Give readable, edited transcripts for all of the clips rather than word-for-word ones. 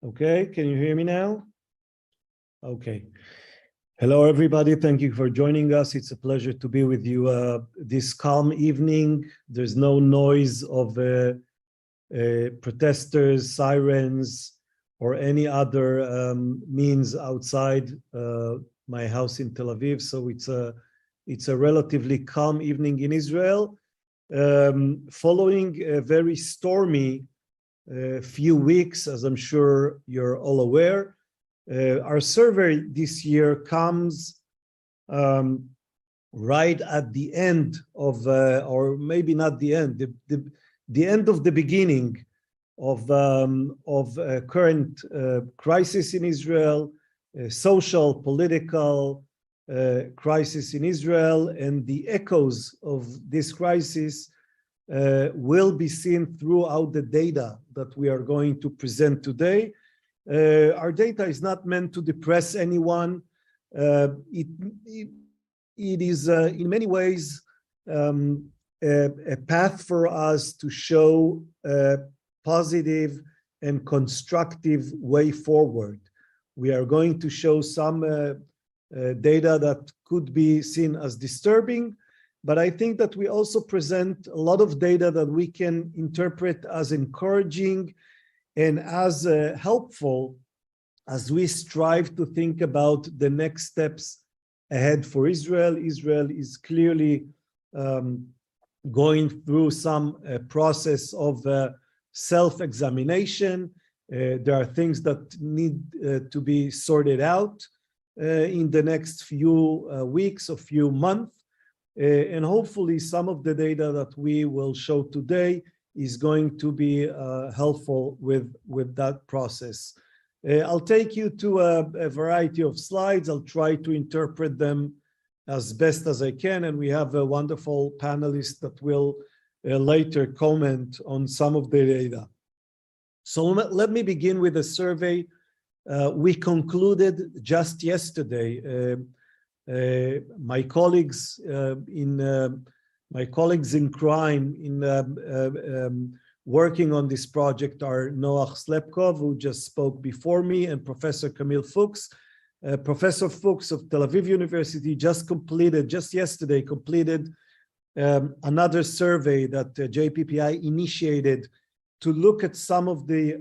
Okay, can you hear me now? Okay. Hello, everybody. Thank you for joining us. It's a pleasure to be with you this calm evening. There's no noise of protesters, sirens, or any other means outside my house in Tel Aviv. So it's a relatively calm evening in Israel, following a very stormy few weeks, as I'm sure you're all aware. Our survey this year comes right at the end of, or maybe not the end, the end of the beginning of current crisis in Israel, social, political crisis in Israel, and the echoes of this crisis will be seen throughout the data that we are going to present today. Our data is not meant to depress anyone. It is in many ways a path for us to show a positive and constructive way forward. We are going to show some data that could be seen as disturbing, but I think that we also present a lot of data that we can interpret as encouraging and as helpful as we strive to think about the next steps ahead for Israel. Israel is clearly going through some process of self-examination. There are things that need to be sorted out in the next few weeks or few months. And hopefully some of the data that we will show today is going to be helpful with that process. I'll take you to a variety of slides. I'll try to interpret them as best as I can, and we have a wonderful panelist that will later comment on some of the data. So let me begin with a survey we concluded just yesterday. My colleagues in crime in working on this project are Noach Slepkov, who just spoke before me, and Professor Camille Fuchs. Professor Fuchs of Tel Aviv University just yesterday completed another survey that JPPI initiated to look at some of the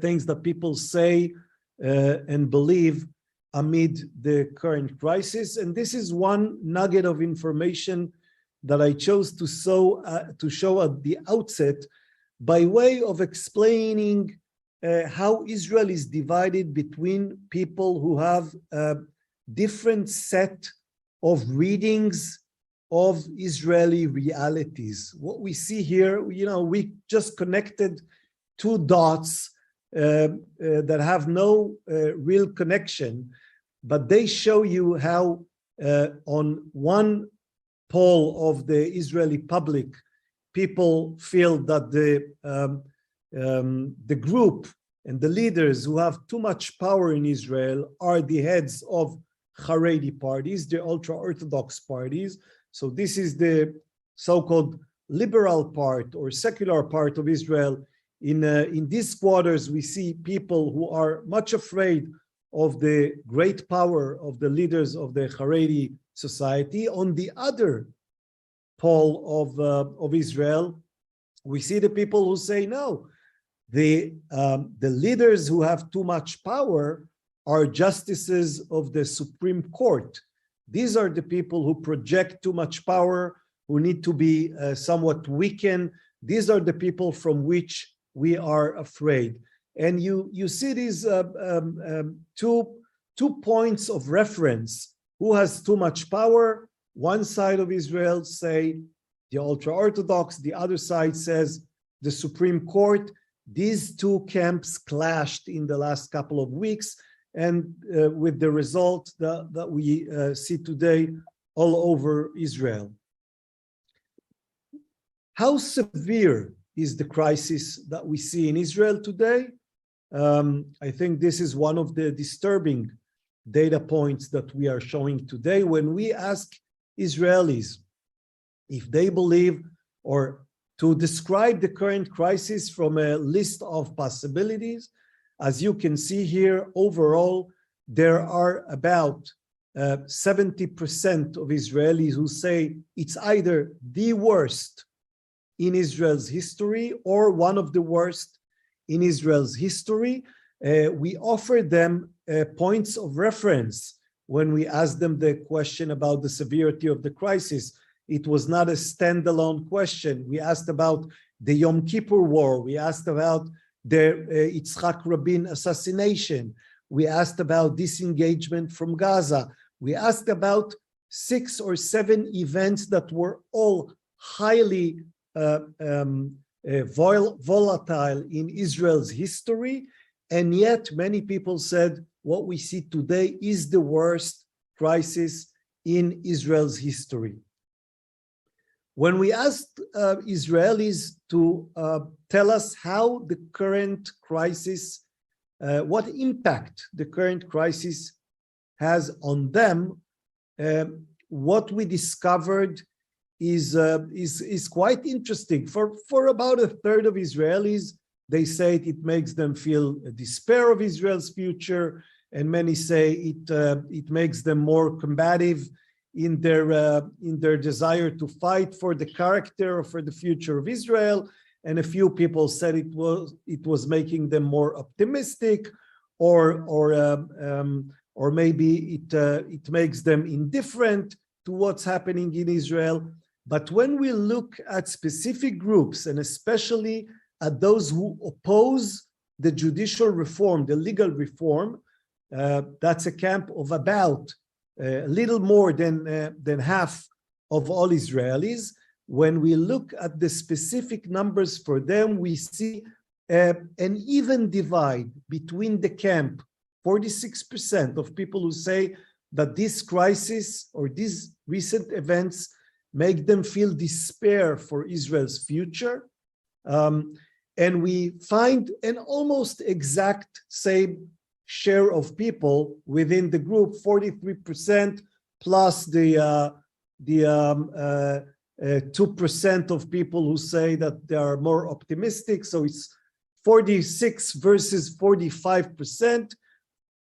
things that people say and believe amid the current crisis. And this is one nugget of information that I chose to show at the outset by way of explaining how Israel is divided between people who have a different set of readings of Israeli realities. What we see here, we just connected two dots that have no real connection, but they show you how on one pole of the Israeli public, people feel that the group and the leaders who have too much power in Israel are the heads of Haredi parties, the ultra-Orthodox parties. So this is the so-called liberal part or secular part of Israel. In these quarters, we see people who are much afraid of the great power of the leaders of the Haredi society. On the other pole of Israel, we see the people who say, no, the leaders who have too much power are justices of the Supreme Court. These are the people who project too much power, who need to be somewhat weakened. These are the people from which we are afraid. And you see these two points of reference. Who has too much power? One side of Israel say the ultra-Orthodox, the other side says the Supreme Court. These two camps clashed in the last couple of weeks, and with the result that we see today all over Israel. How severe is the crisis that we see in Israel today? I think this is one of the disturbing data points that we are showing today. When we ask Israelis if they believe or to describe the current crisis from a list of possibilities. As you can see here, overall, there are about 70% of Israelis who say it's either the worst in Israel's history or one of the worst in Israel's history. We offer them points of reference when we ask them the question about the severity of the crisis. It was not a standalone question. We asked about the Yom Kippur War. We asked about the Yitzhak Rabin assassination. We asked about disengagement from Gaza. We asked about 6 or 7 events that were all highly volatile in Israel's history, and yet many people said what we see today is the worst crisis in Israel's history. When we asked Israelis to tell us how the current crisis, what impact the current crisis has on them, what we discovered is quite interesting. For about a third of Israelis, they say it makes them feel despair of Israel's future, and many say it makes them more combative in their desire to fight for the character or for the future of Israel. And a few people said it was making them more optimistic, or maybe it makes them indifferent to what's happening in Israel. But when we look at specific groups, and especially at those who oppose the judicial reform, the legal reform, that's a camp of about a little more than half of all Israelis. When we look at the specific numbers for them, we see an even divide between the camp, 46% of people who say that this crisis or these recent events make them feel despair for Israel's future. And we find an almost exact same share of people within the group, 43% plus the 2% of people who say that they are more optimistic. So it's 46 versus 45%.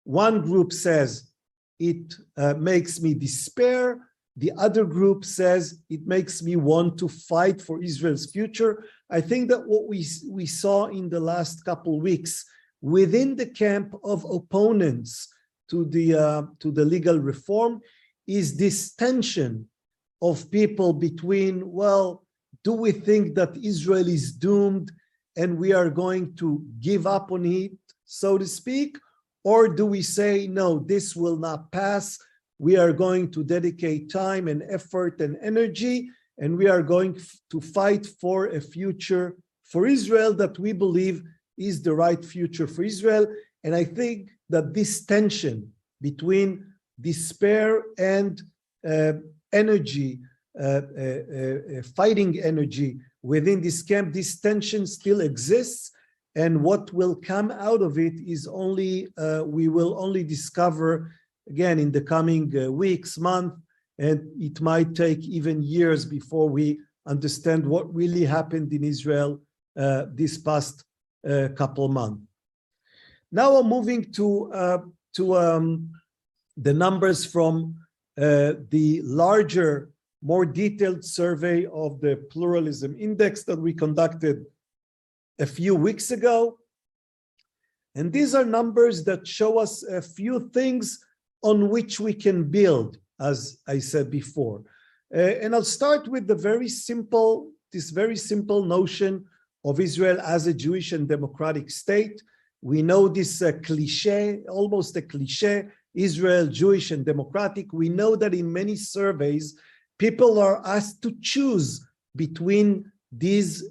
One group says it makes me despair. The other group says it makes me want to fight for Israel's future. I think that what we saw in the last couple weeks within the camp of opponents to the legal reform is this tension of people between, well, do we think that Israel is doomed and we are going to give up on it, so to speak, or do we say, no, this will not pass? We are going to dedicate time and effort and energy, and we are going to fight for a future for Israel that we believe is the right future for Israel. And I think that this tension between despair and energy, fighting energy within this camp, this tension still exists. And what will come out of it is only, we will only discover again in the coming weeks, months, and it might take even years before we understand what really happened in Israel this past couple months. Now I'm moving to the numbers from the larger, more detailed survey of the Pluralism Index that we conducted a few weeks ago. And these are numbers that show us a few things on which we can build, as I said before. And I'll start with this very simple notion of Israel as a Jewish and democratic state. We know this cliche, almost a cliche, Israel, Jewish and democratic. We know that in many surveys, people are asked to choose between these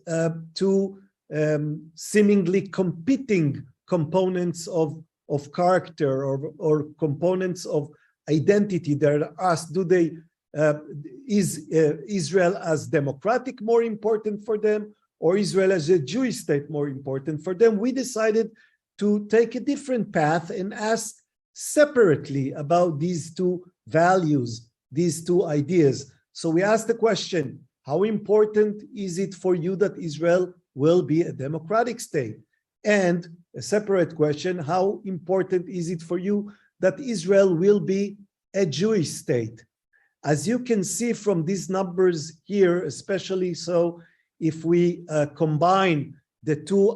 two seemingly competing components of character or components of identity. They're asked, is Israel as democratic more important for them, or Israel as a Jewish state more important for them? We decided to take a different path and ask separately about these two values, these two ideas. So we asked the question, how important is it for you that Israel will be a democratic state? And a separate question, how important is it for you that Israel will be a Jewish state? As you can see from these numbers here, especially so if we combine the two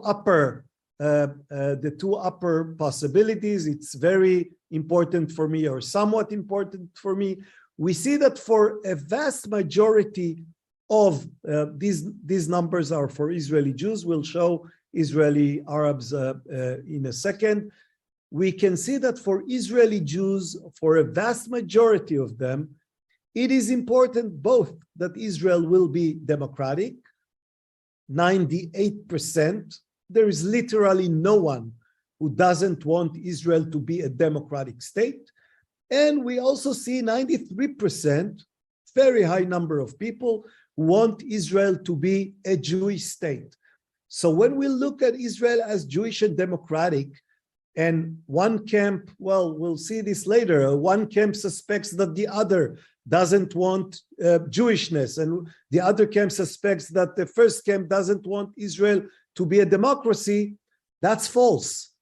upper possibilities, it's very important for me or somewhat important for me. We see that for a vast majority of these numbers are for Israeli Jews. We'll show Israeli Arabs in a second. We can see that for Israeli Jews, for a vast majority of them, it is important both that Israel will be democratic, 98%. There is literally no one who doesn't want Israel to be a democratic state. And we also see 93%, very high number of people who want Israel to be a Jewish state. So when we look at Israel as Jewish and democratic, and one camp, well, we'll see this later, one camp suspects that the other doesn't want Jewishness, and the other camp suspects that the first camp doesn't want Israel to be a democracy. That's false.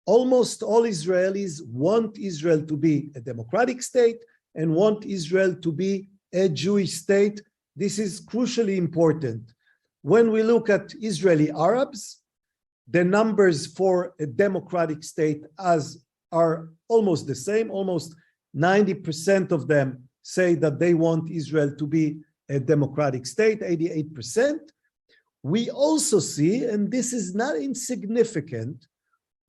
Almost all Israelis want Israel to be a democratic state and want Israel to be a Jewish state. This is crucially important. When we look at Israeli Arabs, the numbers for a democratic state are almost the same. Almost 90% of them say that they want Israel to be a democratic state, 88%. We also see, and this is not insignificant,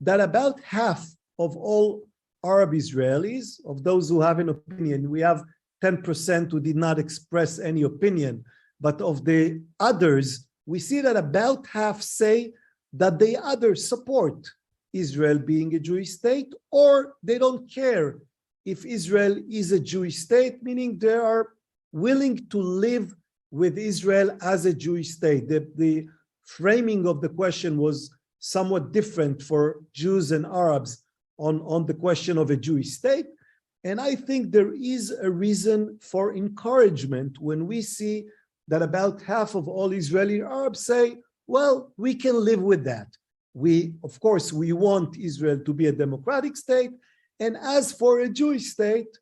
that about half of all Arab Israelis, of those who have an opinion, we have 10% who did not express any opinion, but of the others, we see that about half say that they either support Israel being a Jewish state or they don't care if Israel is a Jewish state, meaning they are willing to live with Israel as a Jewish state. The framing of the question was somewhat different for Jews and Arabs on the question of a Jewish state. And I think there is a reason for encouragement when we see that about half of all Israeli Arabs say, well, we can live with that. Of course, we want Israel to be a democratic state. And as for a Jewish state,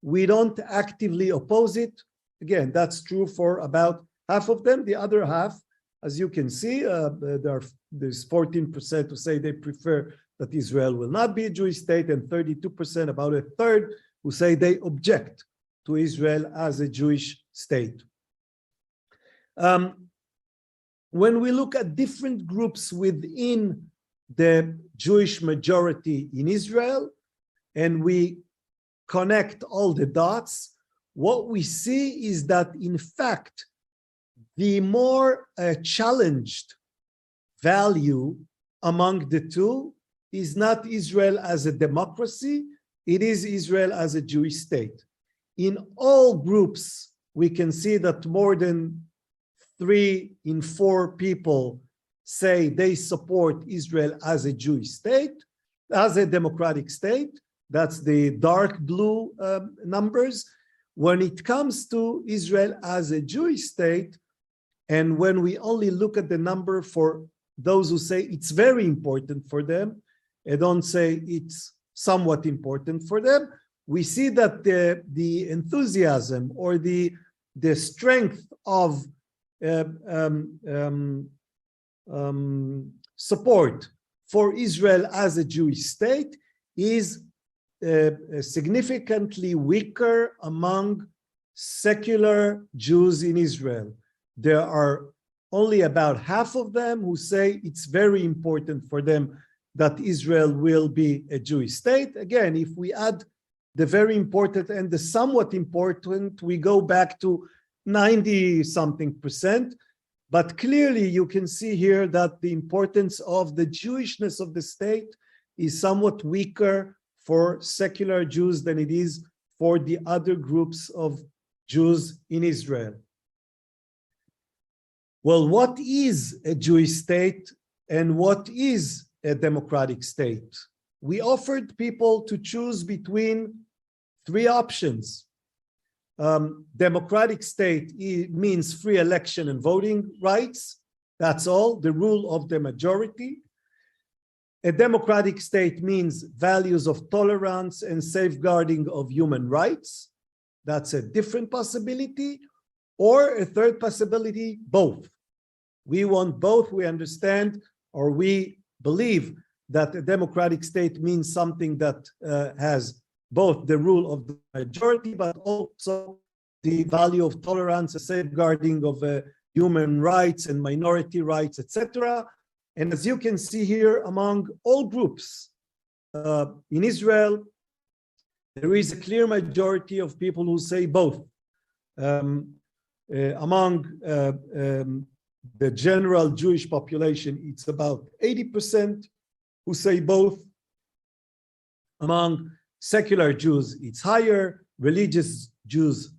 we don't actively oppose it. Again, that's true for about half of them. The other half, as you can see, there's 14% who say they prefer that Israel will not be a Jewish state, and 32%, about a third, who say they object to Israel as a Jewish state. When we look at different groups within the Jewish majority in Israel, and we connect all the dots, what we see is that, in fact, the more challenged value among the two is not Israel as a democracy, it is Israel as a Jewish state. In all groups, we can see that more than 3 in 4 people say they support Israel as a Jewish state, as a democratic state. That's the dark blue numbers. When it comes to Israel as a Jewish state, and when we only look at the number for those who say it's very important for them, and don't say it's somewhat important for them, we see that the enthusiasm or the strength of support for Israel as a Jewish state is significantly weaker among secular Jews in Israel. There are only about half of them who say it's very important for them that Israel will be a Jewish state. Again, if we add the very important and the somewhat important, we go back to 90-something%. But clearly you can see here that the importance of the Jewishness of the state is somewhat weaker for secular Jews than it is for the other groups of Jews in Israel. Well, what is a Jewish state and what is a democratic state? We offered people to choose between 3 options. democratic state means free election and voting rights. That's all, the rule of the majority. A democratic state means values of tolerance and safeguarding of human rights. That's a different possibility. Or a third possibility, both. We want both. We understand, or we believe that a democratic state means something that has both the rule of the majority, but also the value of tolerance, a safeguarding of human rights and minority rights, etc. And as you can see here, among all groups in Israel, there is a clear majority of people who say both. Among the general Jewish population, it's about 80% who say both. Among secular Jews, it's higher. Religious Jews,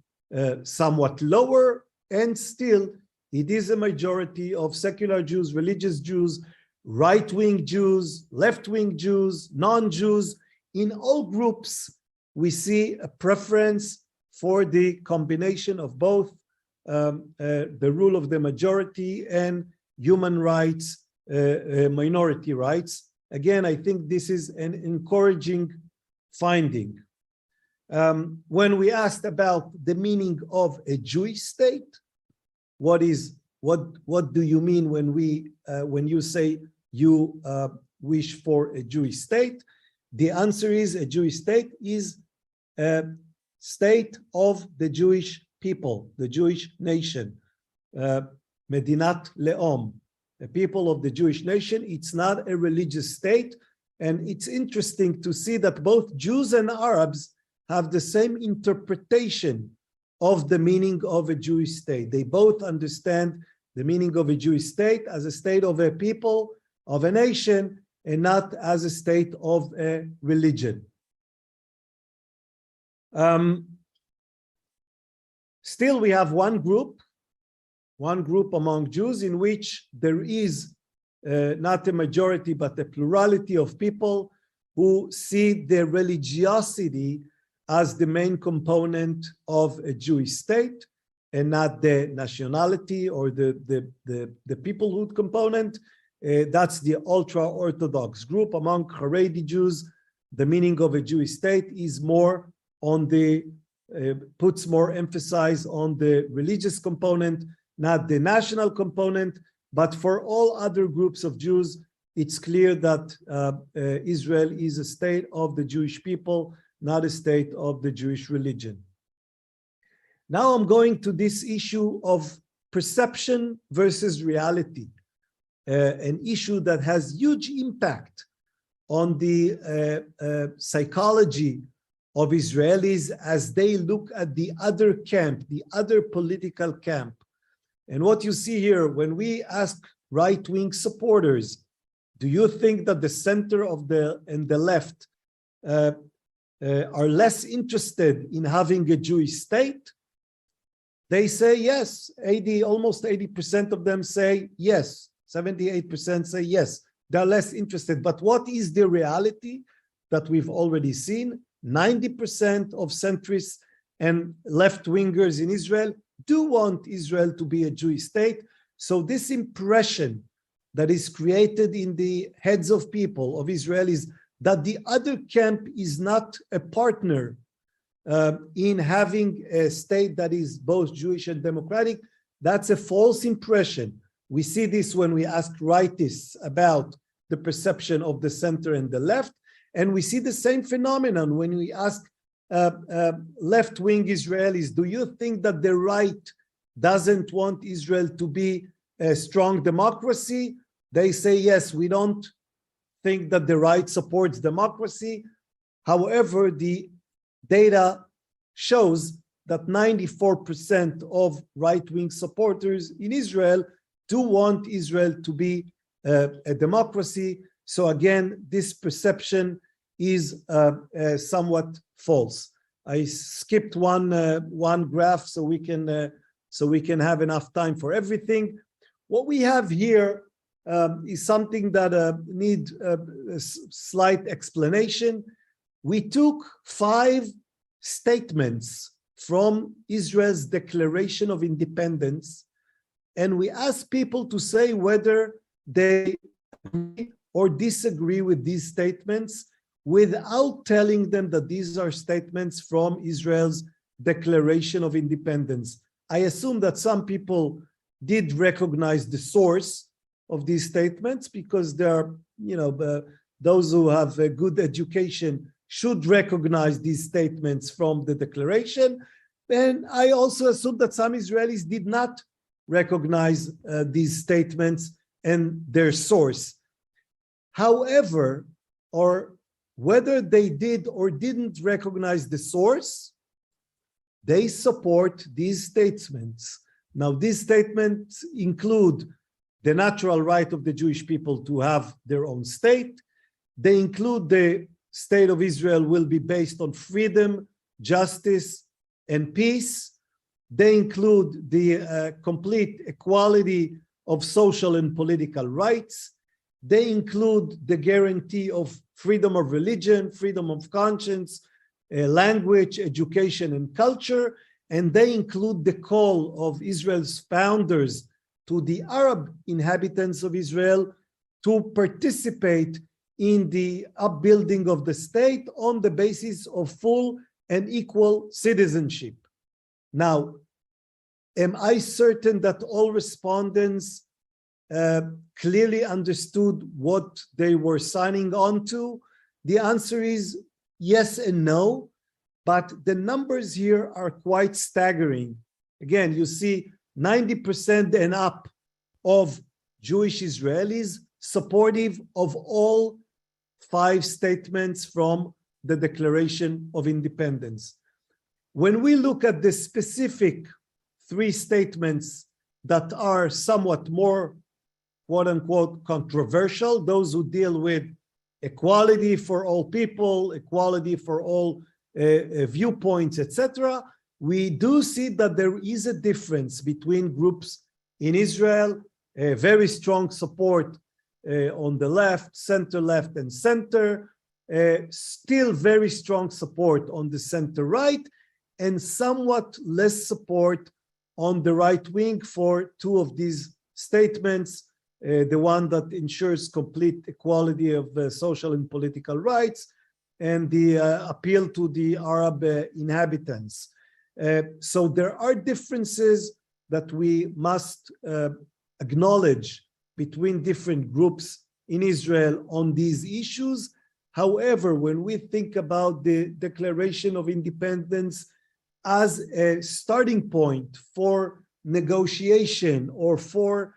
somewhat lower. And still, it is a majority of secular Jews, religious Jews, right-wing Jews, left-wing Jews, non-Jews. In all groups, we see a preference for the combination of both the rule of the majority and human rights, minority rights. Again, I think this is an encouraging finding. When we asked about the meaning of a Jewish state, what do you mean when you say you wish for a Jewish state? The answer is a Jewish state is a state of the Jewish people, the Jewish nation, Medinat Le'om, a people of the Jewish nation. It's not a religious state. And it's interesting to see that both Jews and Arabs have the same interpretation of the meaning of a Jewish state. They both understand the meaning of a Jewish state as a state of a people, of a nation, and not as a state of a religion. Still, we have one group among Jews in which there is not a majority, but a plurality of people who see the religiosity as the main component of a Jewish state and not the nationality or the peoplehood component. That's the ultra-Orthodox group. Among Haredi Jews, the meaning of a Jewish state is more on the, puts more emphasis on the religious component, not the national component. But for all other groups of Jews, it's clear that Israel is a state of the Jewish people, not a state of the Jewish religion. Now I'm going to this issue of perception versus reality, an issue that has huge impact on the psychology of Israelis as they look at the other camp, the other political camp. And what you see here, when we ask right-wing supporters, do you think that the center of and the left are less interested in having a Jewish state? They say yes. Almost 80% of them say yes. 78% say yes. They're less interested. But what is the reality that we've already seen? 90% of centrists and left-wingers in Israel do want Israel to be a Jewish state. So this impression that is created in the heads of people, of Israelis, that the other camp is not a partner in having a state that is both Jewish and democratic, that's a false impression. We see this when we ask rightists about the perception of the center and the left, and we see the same phenomenon when we ask left-wing Israelis, do you think that the right doesn't want Israel to be a strong democracy? They say, yes, we don't think that the right supports democracy. However, the data shows that 94% of right-wing supporters in Israel do want Israel to be a democracy. So again, this perception is somewhat false. I skipped one graph so we can have enough time for everything. What we have here is something that needs a slight explanation. We took 5 statements from Israel's Declaration of Independence, and we ask people to say whether they agree or disagree with these statements without telling them that these are statements from Israel's Declaration of Independence. I assume that some people did recognize the source of these statements because there are, those who have a good education should recognize these statements from the declaration. And I also assume that some Israelis did not recognize these statements and their source. However, or whether they did or didn't recognize the source, they support these statements. Now, these statements include the natural right of the Jewish people to have their own state. They include the state of Israel will be based on freedom, justice, and peace. They include the complete equality of social and political rights. They include the guarantee of freedom of religion, freedom of conscience, language, education, and culture. And they include the call of Israel's founders to the Arab inhabitants of Israel to participate in the upbuilding of the state on the basis of full and equal citizenship. Now, am I certain that all respondents clearly understood what they were signing on to? The answer is yes and no, but the numbers here are quite staggering. Again, you see 90% and up of Jewish Israelis supportive of all 5 statements from the Declaration of Independence. When we look at the specific 3 statements that are somewhat more, quote unquote, controversial, those who deal with equality for all people, equality for all viewpoints, etc., we do see that there is a difference between groups in Israel, very strong support on the left, and center, still very strong support on the center right, and somewhat less support on the right wing for 2 of these statements, the one that ensures complete equality of social and political rights, and the appeal to the Arab inhabitants. So there are differences that we must acknowledge between different groups in Israel on these issues. However, when we think about the Declaration of Independence as a starting point for negotiation or for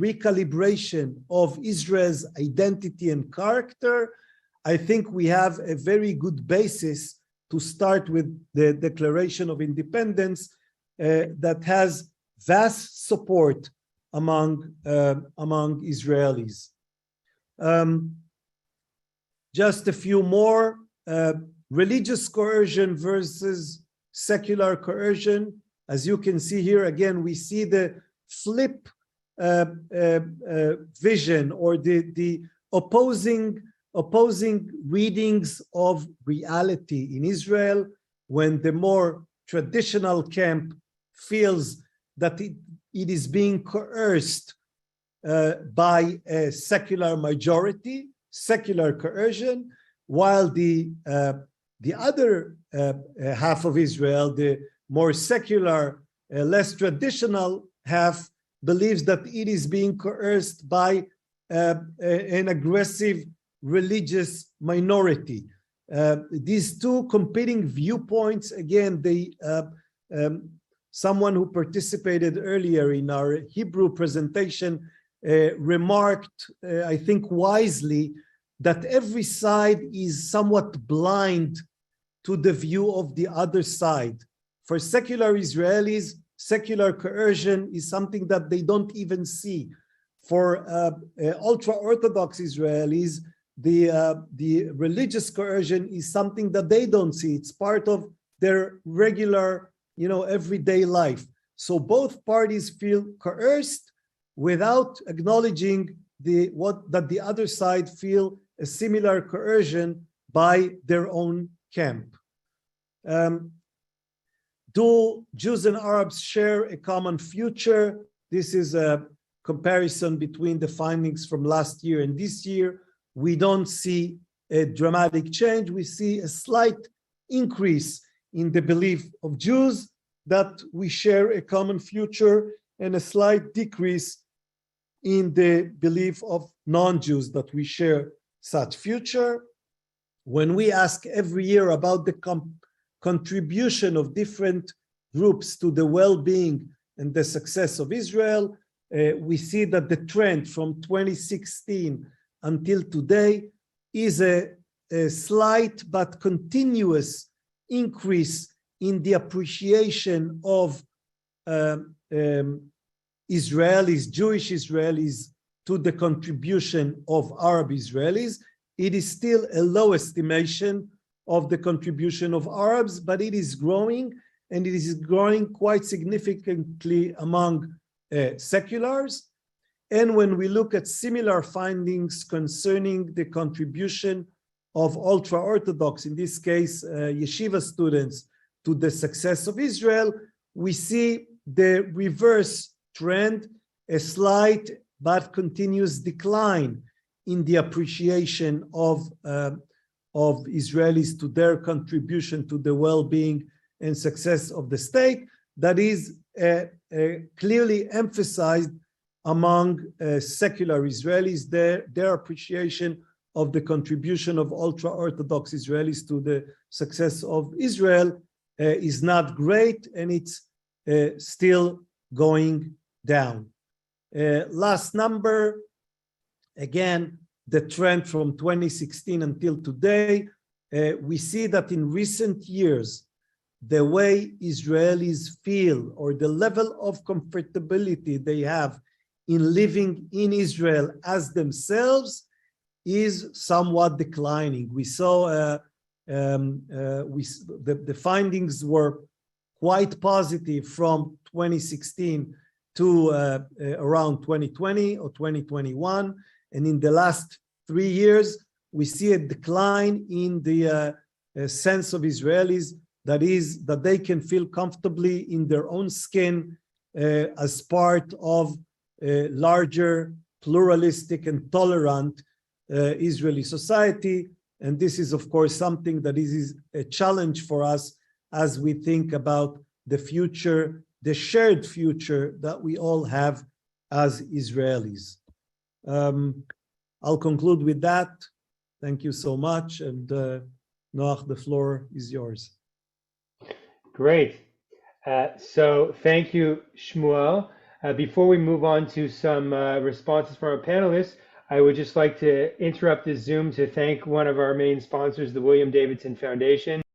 recalibration of Israel's identity and character, I think we have a very good basis to start with the Declaration of Independence that has vast support among Israelis. Just a few more. Religious coercion versus secular coercion. As you can see here, again, we see the flip vision or the opposing readings of reality in Israel, when the more traditional camp feels that it is being coerced by a secular majority, secular coercion, while the other half of Israel, the more secular, less traditional half, believes that it is being coerced by an aggressive religious minority. These 2 competing viewpoints, again, someone who participated earlier in our Hebrew presentation remarked, I think wisely, that every side is somewhat blind to the view of the other side. For secular Israelis, secular coercion is something that they don't even see. For ultra-Orthodox Israelis, the religious coercion is something that they don't see. It's part of their regular, everyday life. So both parties feel coerced without acknowledging that the other side feel a similar coercion by their own camp. Do Jews and Arabs share a common future? This is a comparison between the findings from last year and this year. We don't see a dramatic change. We see a slight increase in the belief of Jews that we share a common future, and a slight decrease in the belief of non-Jews that we share such future. When we ask every year about the contribution of different groups to the well-being and the success of Israel, we see that the trend from 2016 until today is a slight but continuous increase in the appreciation of Israelis, Jewish Israelis, to the contribution of Arab Israelis. It is still a low estimation of the contribution of Arabs, but it is growing, and it is growing quite significantly among seculars. And when we look at similar findings concerning the contribution of ultra-Orthodox, in this case, yeshiva students, to the success of Israel, we see the reverse trend, a slight but continuous decline in the appreciation of Israelis to their contribution to the well-being and success of the state. That is clearly emphasized among secular Israelis. Their appreciation of the contribution of ultra-Orthodox Israelis to the success of Israel is not great, and it's still going down. Last number, again, the trend from 2016 until today, we see that in recent years, the way Israelis feel, or the level of comfortability they have in living in Israel as themselves, is somewhat declining. We saw the findings were quite positive from 2016 to around 2020 or 2021, and in the last 3 years we see a decline in the sense of Israelis, that is, that they can feel comfortably in their own skin as part of a larger, pluralistic and tolerant Israeli society. And this is, of course, something that is a challenge for us as we think about the future, the shared future that we all have as Israelis. I'll conclude with that. Thank you so much. And Noach, the floor is yours. Great. So thank you, Shmuel. Before we move on to some responses from our panelists, I would just like to interrupt this Zoom to thank one of our main sponsors, the William Davidson Foundation.